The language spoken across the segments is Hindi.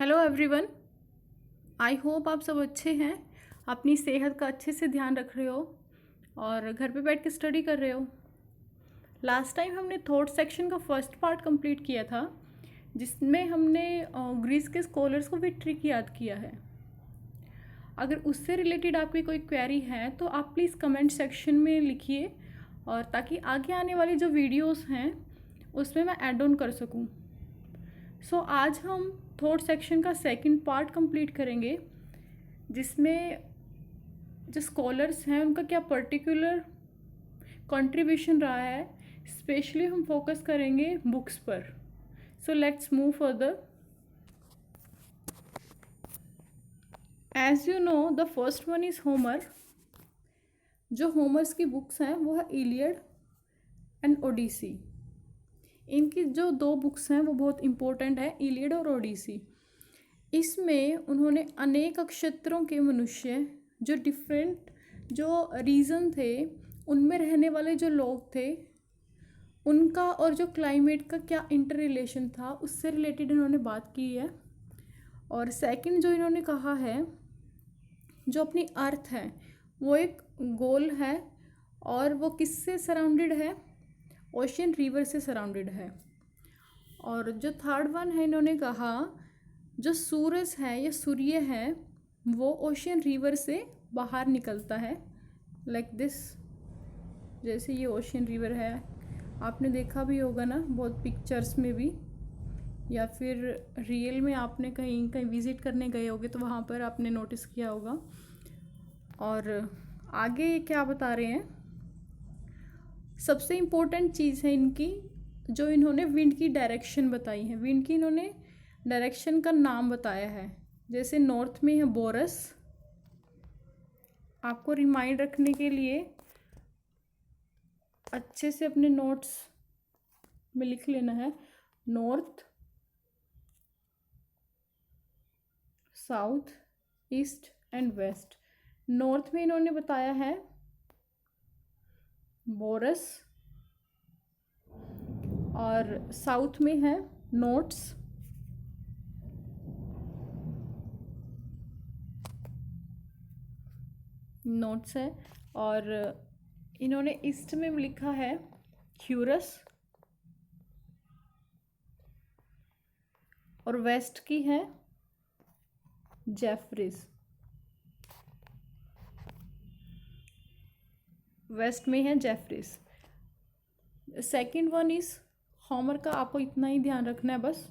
Hello everyone. आई होप आप सब अच्छे हैं, अपनी सेहत का अच्छे से ध्यान रख रहे हो और घर पे बैठ के स्टडी कर रहे हो। लास्ट टाइम हमने थॉट सेक्शन का फर्स्ट पार्ट कंप्लीट किया था, जिसमें हमने ग्रीस के स्कॉलर्स को भी ट्रिक याद किया है। अगर उससे रिलेटेड आपकी कोई क्वेरी है तो आप प्लीज़ कमेंट सेक्शन में लिखिए, और ताकि आगे आने वाली जो वीडियोस हैं उसमें मैं ऐड ऑन कर सकूं। आज हम थॉट सेक्शन का सेकंड पार्ट कंप्लीट करेंगे, जिसमें जो स्कॉलर्स हैं उनका क्या पर्टिकुलर कंट्रीब्यूशन रहा है। स्पेशली हम फोकस करेंगे बुक्स पर। Let's move further. As you know, the first one is Homer. जो होमर्स की बुक्स हैं वो है इलियड एंड ओडिसी। इनकी जो दो बुक्स हैं वो बहुत इंपॉर्टेंट है, इलियड और ओडिसी। इसमें उन्होंने अनेक क्षेत्रों के मनुष्य, जो डिफरेंट जो रीजन थे, उनमें रहने वाले जो लोग थे, उनका और जो क्लाइमेट का क्या इंटर रिलेशन था, उससे रिलेटेड इन्होंने बात की है। और सेकंड जो इन्होंने कहा है, जो अपनी अर्थ है वो एक गोल है, और वो किससे सराउंडेड है? ओशियन रिवर से सराउंडेड है। और जो थर्ड वन है, इन्होंने कहा जो सूरज है या सूर्य है वो ओशियन रिवर से बाहर निकलता है, लाइक दिस। जैसे ये ओशियन रिवर है, आपने देखा भी होगा ना बहुत पिक्चर्स में भी, या फिर रियल में आपने कहीं कहीं विज़िट करने गए होगे तो वहाँ पर आपने नोटिस किया होगा। और आगे ये क्या बता रहे हैं, सबसे इम्पोर्टेंट चीज़ है इनकी, जो इन्होंने विंड की डायरेक्शन बताई है। विंड की इन्होंने डायरेक्शन का नाम बताया है। जैसे नॉर्थ में है बोरस। आपको रिमाइंड रखने के लिए अच्छे से अपने नोट्स में लिख लेना है, north, south, east and west. North में इन्होंने बताया है बोरस, और साउथ में है नोट्स, नोट्स है। और इन्होंने ईस्ट में लिखा है ह्यूरस, और वेस्ट की है जेफरीज। वेस्ट में है Jefferies. Second one is Homer का। आपको इतना ही ध्यान रखना है बस,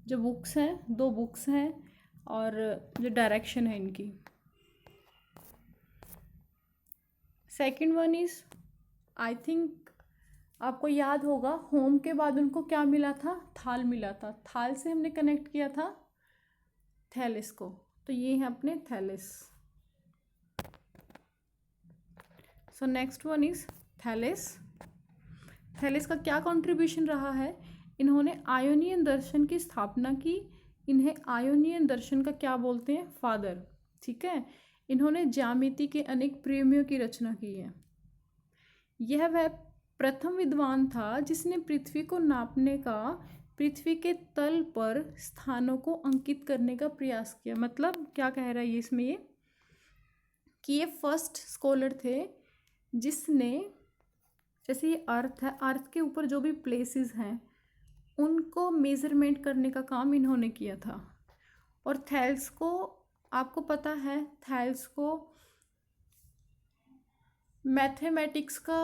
जो बुक्स हैं, दो बुक्स हैं, और जो डायरेक्शन है इनकी। Second one is, I think आपको याद होगा, होम के बाद उनको क्या मिला था? थाल मिला था। थाल से हमने कनेक्ट किया था थैलिस को, तो ये है अपने Thales. Next one is Thales. Thales का क्या कंट्रीब्यूशन रहा है? इन्होंने आयोनियन दर्शन की स्थापना की। इन्हें आयोनियन दर्शन का क्या बोलते हैं? फादर। ठीक है। इन्होंने ज्यामिति के अनेक प्रमेयों की रचना की है। यह वह प्रथम विद्वान था जिसने पृथ्वी को नापने का, पृथ्वी के तल पर स्थानों को अंकित करने का प्रयास किया। मतलब क्या कह रहा है ये इसमें, ये कि ये फर्स्ट स्कॉलर थे जिसने, जैसे ये अर्थ है, अर्थ के ऊपर जो भी प्लेसेस हैं उनको मेज़रमेंट करने का काम इन्होंने किया था। और थैल्स को, आपको पता है, थैल्स को मैथमेटिक्स का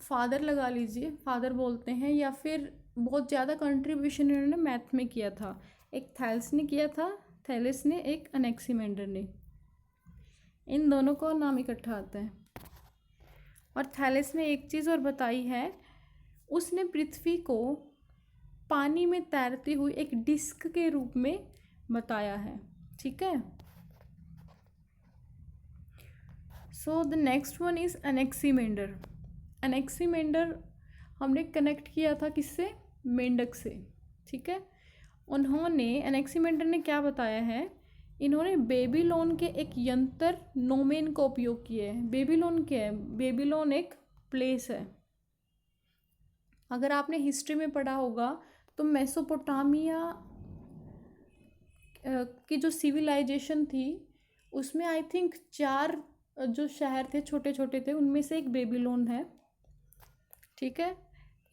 फादर लगा लीजिए, फादर बोलते हैं, या फिर बहुत ज़्यादा कंट्रीब्यूशन इन्होंने मैथ में किया था। एक थैल्स ने किया था, थैलेस ने, एक अनेक्सीमेंडर ने। इन दोनों को नाम इकट्ठा आता है। और थैलेस ने एक चीज़ और बताई है, उसने पृथ्वी को पानी में तैरती हुई एक डिस्क के रूप में बताया है। ठीक है। The next one is Anaximander. Anaximander हमने कनेक्ट किया था किससे? मेंढक से। ठीक है। उन्होंने, अनेक्सीमेंडर ने क्या बताया है? इन्होंने बेबीलोन के एक यंत्र नोमेन का उपयोग किया है। बेबीलोन क्या है? बेबीलोन एक प्लेस है। अगर आपने हिस्ट्री में पढ़ा होगा तो मेसोपोटामिया की जो सिविलाइजेशन थी उसमें आई थिंक 4 जो शहर थे छोटे छोटे थे, उनमें से एक बेबीलोन है। ठीक है,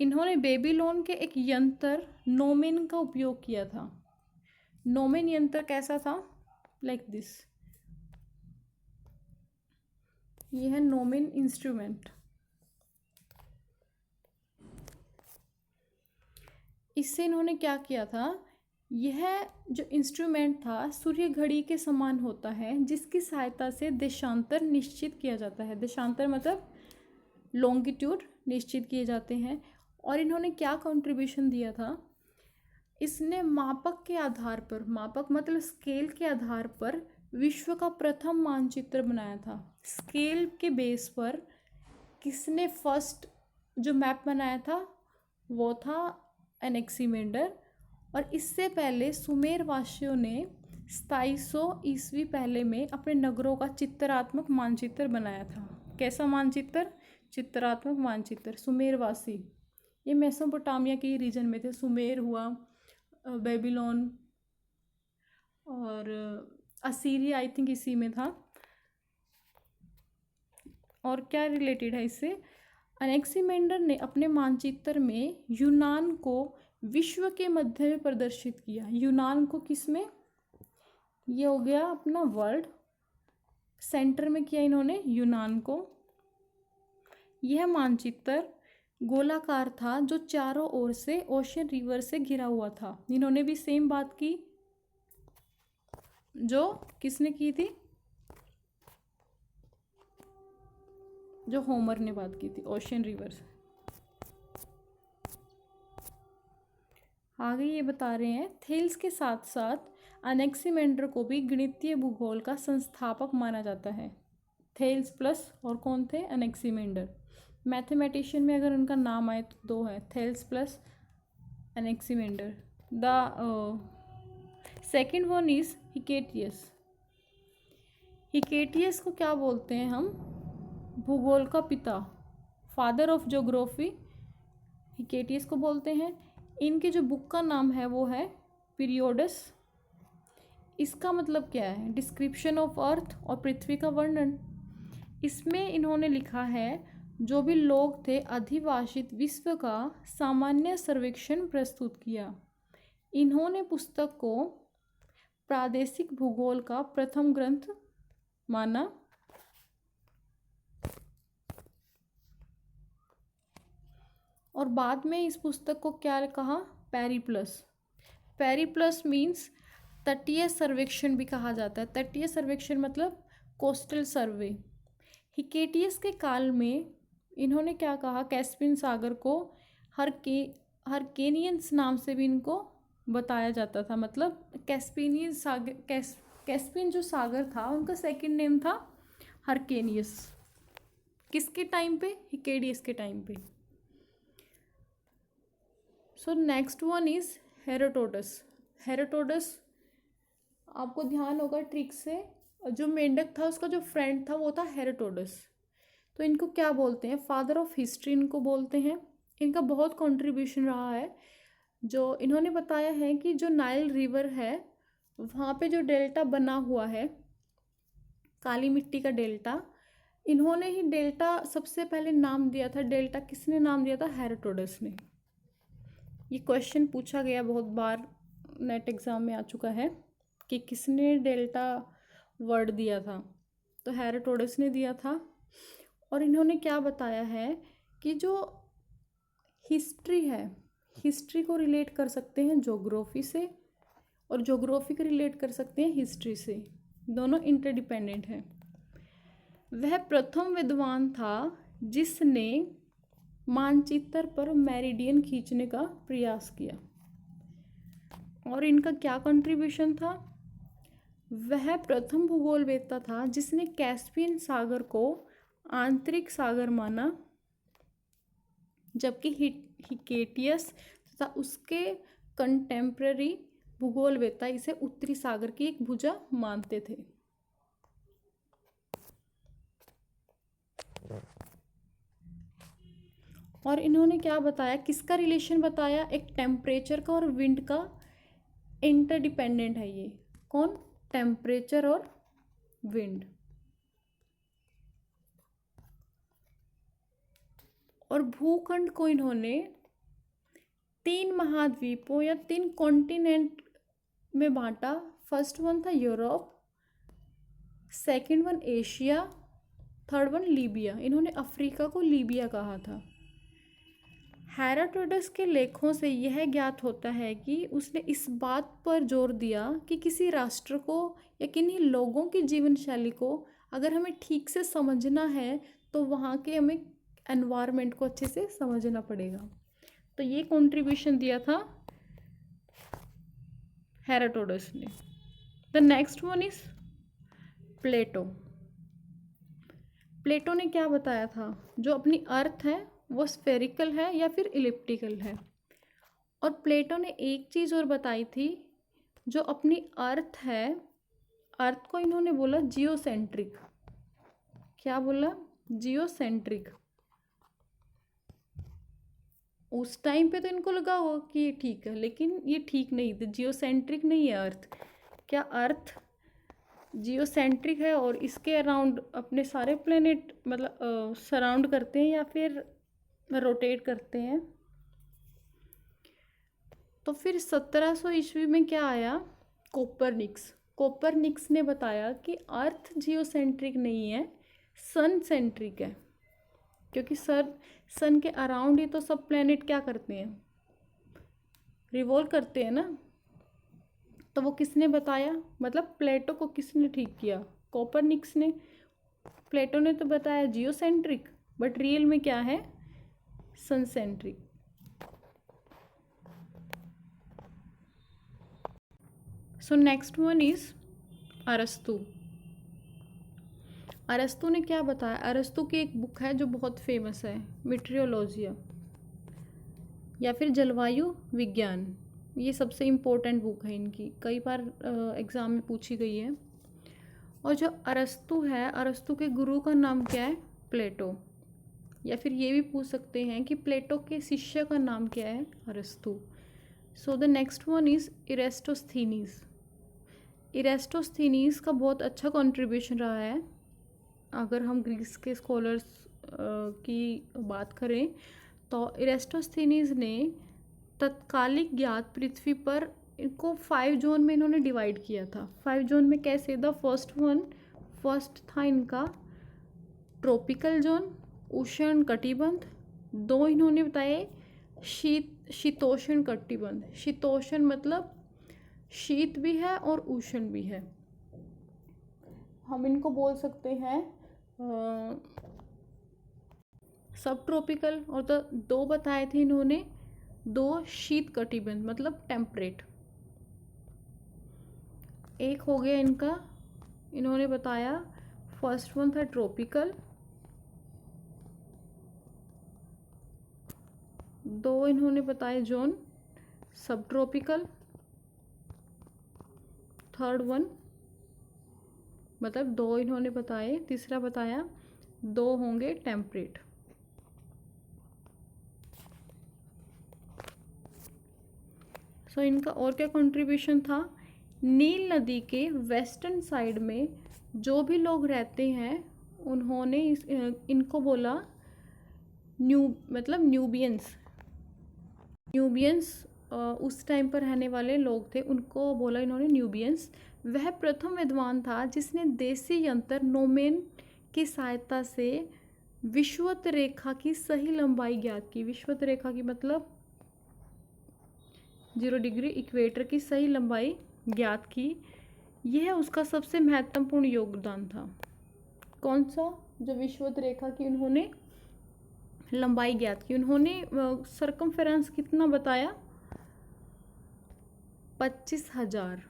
इन्होंने बेबीलोन के एक यंत्र नोमेन का उपयोग किया था। नोमेन यंत्र कैसा था? लाइक दिस, ये है नोमेन इंस्ट्रूमेंट। इससे इन्होंने क्या किया था, यह जो इंस्ट्रूमेंट था सूर्य घड़ी के समान होता है, जिसकी सहायता से देशांतर निश्चित किया जाता है। देशांतर मतलब लॉन्गिट्यूड निश्चित किए जाते हैं। और इन्होंने क्या कंट्रीब्यूशन दिया था, इसने मापक के आधार पर, मापक मतलब स्केल के आधार पर विश्व का प्रथम मानचित्र बनाया था। स्केल के बेस पर किसने फर्स्ट जो मैप बनाया था वो था एनेक्सीमेंडर। और इससे पहले सुमेर वासियों ने 2700 ईस्वी पहले में अपने नगरों का चित्रात्मक मानचित्र बनाया था। कैसा मानचित्र? चित्रात्मक मानचित्र। सुमेरवासी ये मेसोपोटामिया के रीजन में थे। सुमेर हुआ, बेबीलोन और असीरिया आई थिंक इसी में था। और क्या रिलेटेड है इससे, एनेक्सीमेंडर ने अपने मानचित्र में यूनान को विश्व के मध्य में प्रदर्शित किया। यूनान को किस में? ये हो गया अपना वर्ल्ड, सेंटर में किया इन्होंने यूनान को। यह मानचित्र गोलाकार था जो चारों ओर से ओशियन रिवर से घिरा हुआ था। इन्होंने भी सेम बात की जो किसने की थी, जो होमर ने बात की थी, ओशियन रिवर से। आगे ये बता रहे हैं, थेल्स के साथ साथ एनेक्सीमेंडर को भी गणितीय भूगोल का संस्थापक माना जाता है। थेल्स प्लस और कौन थे? एनेक्सीमेंडर। मैथमेटिशियन में अगर उनका नाम आए तो 2 है, Thales plus Anaximander. The second one is Hecataeus. Hecataeus को क्या बोलते हैं हम? भूगोल का पिता, फादर ऑफ ज्योग्राफी, हिकेटियस को बोलते हैं। इनके जो बुक का नाम है वो है पीरियोडस। इसका मतलब क्या है? डिस्क्रिप्शन ऑफ अर्थ और पृथ्वी का वर्णन। इसमें इन्होंने लिखा है जो भी लोग थे अधिवासित विश्व का सामान्य सर्वेक्षण प्रस्तुत किया। इन्होंने पुस्तक को प्रादेशिक भूगोल का प्रथम ग्रंथ माना। और बाद में इस पुस्तक को क्या कहा? पेरिप्लस। पेरिप्लस मीन्स तटीय सर्वेक्षण भी कहा जाता है। तटीय सर्वेक्षण मतलब कोस्टल सर्वे। हिकेटियस के काल में इन्होंने क्या कहा? कैस्पियन सागर को हरकेनियंस नाम से भी इनको बताया जाता था। मतलब कैस्पियन सागर, कैस्पियन जो सागर था उनका सेकंड नेम था हरकेनियस। किसके टाइम पे? हिकेटियस के टाइम पे। सो next one is Herodotus. Herodotus आपको ध्यान होगा ट्रिक से, जो मेंढक था उसका जो फ्रेंड था वो था हेरोडोटस। तो इनको क्या बोलते हैं? फादर ऑफ हिस्ट्री इनको बोलते हैं। इनका बहुत कंट्रीब्यूशन रहा है। जो इन्होंने बताया है कि जो नाइल रिवर है वहाँ पे जो डेल्टा बना हुआ है, काली मिट्टी का डेल्टा, इन्होंने ही डेल्टा सबसे पहले नाम दिया था। डेल्टा किसने नाम दिया था? हेरोडोटस ने। ये क्वेश्चन पूछा गया बहुत बार, नेट एग्ज़ाम में आ चुका है कि किसने डेल्टा वर्ड दिया था, तो हेरोडोटस ने दिया था। और इन्होंने क्या बताया है कि जो हिस्ट्री है, हिस्ट्री को रिलेट कर सकते हैं ज्योग्राफी से और ज्योग्राफी को रिलेट कर सकते हैं हिस्ट्री से, दोनों इंटरडिपेंडेंट हैं। वह प्रथम विद्वान था जिसने मानचित्र पर मेरिडियन खींचने का प्रयास किया। और इनका क्या कंट्रीब्यूशन था? वह प्रथम भूगोलवेत्ता था जिसने कैस्पियन सागर को आंतरिक सागर माना, जबकि हिकेटियस तथा उसके कंटेम्प्रेरी भूगोलवेत्ता इसे उत्तरी सागर की एक भुजा मानते थे। और इन्होंने क्या बताया? किसका रिलेशन बताया? एक टेम्परेचर का और विंड का इंटरडिपेंडेंट है ये। कौन? टेम्परेचर और विंड। और भूखंड को इन्होंने 3 महाद्वीपों या 3 कॉन्टिनेंट में बांटा। फर्स्ट वन था Europe, second one Asia, third one Libya. इन्होंने अफ्रीका को लीबिया कहा था। हेरोडोटस के लेखों से यह ज्ञात होता है कि उसने इस बात पर जोर दिया कि किसी राष्ट्र को या किन्हीं लोगों की जीवन शैली को अगर हमें ठीक से समझना है तो वहाँ के हमें एनवायरनमेंट को अच्छे से समझना पड़ेगा। तो ये कंट्रीब्यूशन दिया था हेरोडोटस ने। द नेक्स्ट वन इज प्लेटो। प्लेटो ने क्या बताया था? जो अपनी अर्थ है वो स्फेरिकल है या फिर इलिप्टिकल है। और प्लेटो ने एक चीज़ और बताई थी, जो अपनी अर्थ है, अर्थ को इन्होंने बोला जियोसेंट्रिक। क्या बोला? जियोसेंट्रिक। उस टाइम पे तो इनको लगा होगा कि ये ठीक है, लेकिन ये ठीक नहीं था, जियोसेंट्रिक नहीं है अर्थ। क्या अर्थ जियोसेंट्रिक है और इसके अराउंड अपने सारे प्लेनेट मतलब सराउंड करते हैं या फिर रोटेट करते हैं? तो फिर 1700 ईस्वी में क्या आया? कोपरनिक्स। कोपरनिक्स ने बताया कि अर्थ जियोसेंट्रिक नहीं है, सन सेंट्रिक है, क्योंकि सन के अराउंड ही तो सब प्लेनेट क्या करते हैं? रिवॉल्व करते हैं ना। तो वो किसने बताया? मतलब प्लेटो को किसने ठीक किया? कोपरनिक्स ने। प्लेटो ने तो बताया जियोसेंट्रिक, बट रियल में क्या है? Sun centric. So next one is अरस्तु। अरस्तु ने क्या बताया? अरस्तु की एक बुक है जो बहुत फेमस है, मीटरियोलॉजिया या फिर जलवायु विज्ञान। ये सबसे इम्पोर्टेंट बुक है इनकी, कई बार एग्ज़ाम में पूछी गई है। और जो अरस्तु है, अरस्तु के गुरु का नाम क्या है? प्लेटो। या फिर ये भी पूछ सकते हैं कि प्लेटो के शिष्य का नाम क्या है? अरस्तु। So the next one is Eratosthenes. Eratosthenes का बहुत अच्छा कंट्रीब्यूशन रहा है। अगर हम ग्रीस के स्कॉलर्स की बात करें तो इरेस्टोस्थीनीज ने तत्कालिक ज्ञात पृथ्वी पर इनको 5 जोन में इन्होंने डिवाइड किया था। 5 जोन में कैसे? द फर्स्ट था इनका ट्रॉपिकल जोन, उष्ण कटिबंध। 2 इन्होंने बताए शीतोष्ण कटिबंध। शीतोष्ण मतलब शीत भी है और उष्ण भी है। हम इनको बोल सकते हैं सब ट्रॉपिकल। और तो 2 बताए थे इन्होंने, 2 शीत कटिबंध मतलब टेम्परेट। एक हो गया इनका, इन्होंने बताया फर्स्ट वन था ट्रॉपिकल, 2 इन्होंने बताए जोन सब ट्रॉपिकल, थर्ड वन मतलब 2 इन्होंने बताए, तीसरा बताया 2 होंगे टेम्परेट। सो इनका और क्या कंट्रीब्यूशन था? नील नदी के वेस्टर्न साइड में जो भी लोग रहते हैं उन्होंने इनको बोला मतलब न्यूबियंस। उस टाइम पर रहने वाले लोग थे, उनको बोला इन्होंने न्यूबियंस। वह प्रथम विद्वान था जिसने देसी यंत्र नोमेन की सहायता से विषुवत रेखा की सही लंबाई ज्ञात की। विषुवत रेखा की मतलब 0 डिग्री इक्वेटर की सही लंबाई ज्ञात की। यह उसका सबसे महत्वपूर्ण योगदान था। कौन सा? जो विषुवत रेखा की उन्होंने लंबाई ज्ञात की। उन्होंने सरकमफेरेंस कितना बताया? 25,000।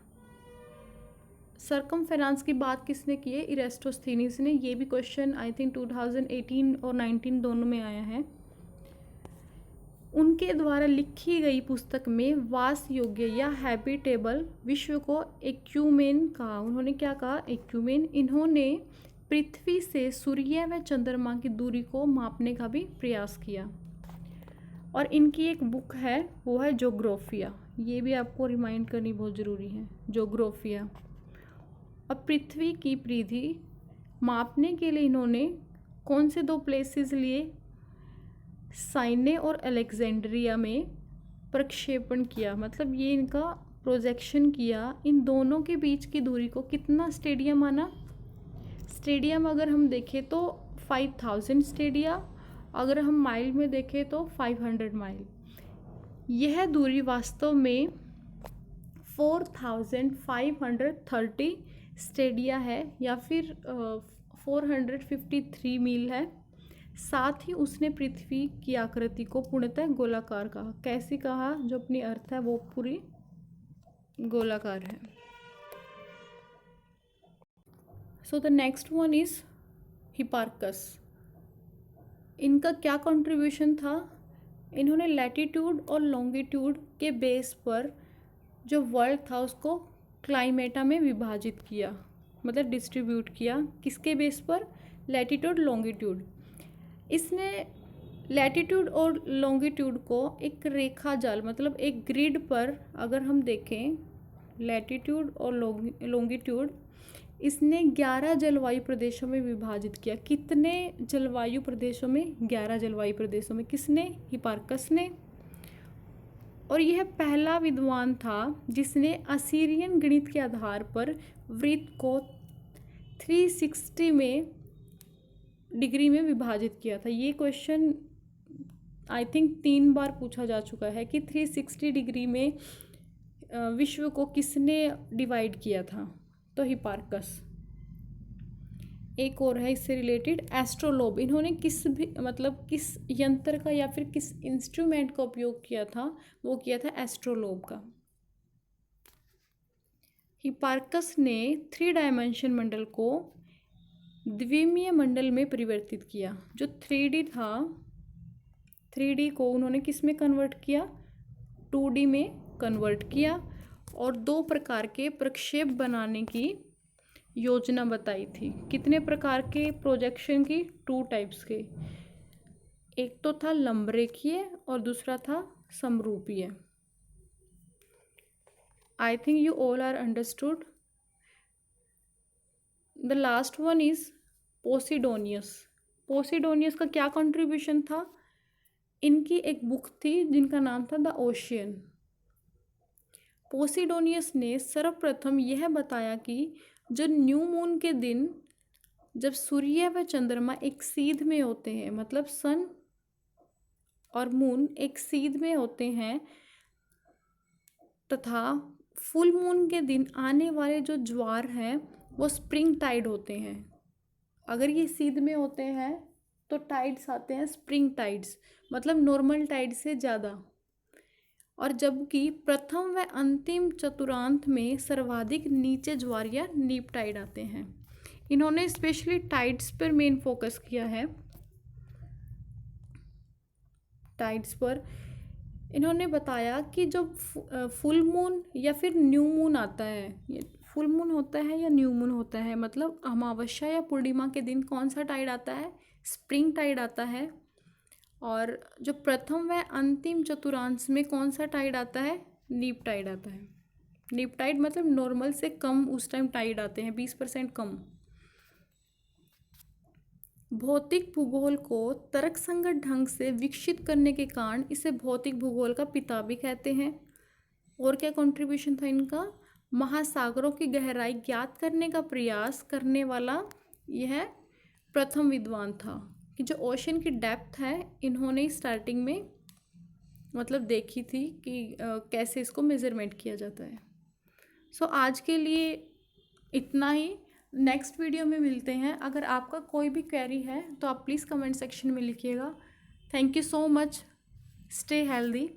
सरकमफेरेंस की बात किसने की है? इरेस्टोस्थीनीज ने। ये भी क्वेश्चन आई थिंक 2018 और 19 दोनों में आया है। उनके द्वारा लिखी गई पुस्तक में वास योग्य या हैबिटेबल विश्व को एक्यूमेन कहा। उन्होंने क्या कहा? एक्यूमेन। इन्होंने पृथ्वी से सूर्य व चंद्रमा की दूरी को मापने का भी प्रयास किया। और इनकी एक बुक है, वो है जोग्राफिया। ये भी आपको रिमाइंड करनी बहुत ज़रूरी है, जोग्राफिया। अब पृथ्वी की परिधि मापने के लिए इन्होंने कौन से दो प्लेसेस लिए? साइने और अलेक्जेंड्रिया में प्रक्षेपण किया, मतलब ये इनका प्रोजेक्शन किया। इन दोनों के बीच की दूरी को कितना स्टेडियम माना? स्टेडियम अगर हम देखें तो 5000 स्टेडिया, अगर हम माइल में देखें तो 500 माइल। यह दूरी वास्तव में 4530 स्टेडिया है या फिर 453 मील है। साथ ही उसने पृथ्वी की आकृति को पूर्णतः गोलाकार कहा। कैसे कहा? जो अपनी अर्थ है वो पूरी गोलाकार है। So the next one is Hipparchus. इनका क्या कंट्रीब्यूशन था? इन्होंने लैटिट्यूड और लॉन्गिट्यूड के बेस पर जो वर्ल्ड था उसको क्लाइमेटा में विभाजित किया, मतलब डिस्ट्रीब्यूट किया। किसके बेस पर? Latitude longitude. इसने लैटिट्यूड और लॉन्गिट्यूड को एक रेखा जाल, मतलब एक ग्रिड पर अगर हम देखें लैटिट्यूड और लॉन्गिट्यूड, इसने 11 जलवायु प्रदेशों में विभाजित किया। कितने जलवायु प्रदेशों में? 11 जलवायु प्रदेशों में। किसने? हिपार्कस ने। और यह पहला विद्वान था जिसने असीरियन गणित के आधार पर वृत्त को 360 डिग्री में विभाजित किया था। ये क्वेश्चन आई थिंक 3 बार पूछा जा चुका है कि 360 डिग्री में विश्व को किसने डिवाइड किया था? तो हिपार्कस। एक और है इससे रिलेटेड, एस्ट्रोलोब। इन्होंने किस यंत्र का या फिर किस इंस्ट्रूमेंट का उपयोग किया था? वो किया था एस्ट्रोलोब का। हिपार्कस ने 3 डायमेंशन मंडल को द्विमीय मंडल में परिवर्तित किया। जो 3D था, 3D को उन्होंने किस में कन्वर्ट किया? 2D में कन्वर्ट किया। और 2 प्रकार के प्रक्षेप बनाने की योजना बताई थी। कितने प्रकार के प्रोजेक्शन की? 2 टाइप्स के। एक तो था लंबरेखीय और दूसरा था समरूपीय। I think you all are understood. The last one is Posidonius. Posidonius का क्या कंट्रीब्यूशन था? इनकी एक बुक थी जिनका नाम था द ओशियन। पोसिडोनियस ने सर्वप्रथम यह बताया कि जो न्यू मून के दिन जब सूर्य व चंद्रमा एक सीध में होते हैं, मतलब सन और मून एक सीध में होते हैं, तथा फुल मून के दिन आने वाले जो ज्वार हैं वो स्प्रिंग टाइड होते हैं। अगर ये सीध में होते हैं तो टाइड्स आते हैं स्प्रिंग टाइड्स, मतलब नॉर्मल टाइड से ज़्यादा। और जबकि प्रथम व अंतिम चतुर्थांश में सर्वाधिक नीचे ज्वार या नीप टाइड आते हैं। इन्होंने स्पेशली टाइड्स पर मेन फोकस किया है। टाइड्स पर इन्होंने बताया कि जब फुल मून या फिर न्यू मून आता है, फुल मून होता है या न्यू मून होता है, मतलब अमावस्या या पूर्णिमा के दिन कौन सा टाइड आता है? स्प्रिंग टाइड आता है। और जो प्रथम व अंतिम चतुर्थांश में कौन सा टाइड आता है? नीप टाइड आता है। नीप टाइड मतलब नॉर्मल से कम उस टाइम टाइड आते हैं, 20% कम। भौतिक भूगोल को तर्कसंगत ढंग से विकसित करने के कारण इसे भौतिक भूगोल का पिता भी कहते हैं। और क्या कंट्रीब्यूशन था इनका? महासागरों की गहराई ज्ञात करने का प्रयास करने वाला यह प्रथम विद्वान था। कि जो ओशन की डेप्थ है इन्होंने स्टार्टिंग में मतलब देखी थी कि कैसे इसको मेजरमेंट किया जाता है। सो आज के लिए इतना ही। नेक्स्ट वीडियो में मिलते हैं। अगर आपका कोई भी क्वेरी है तो आप प्लीज़ कमेंट सेक्शन में लिखिएगा। Thank you so much. Stay healthy.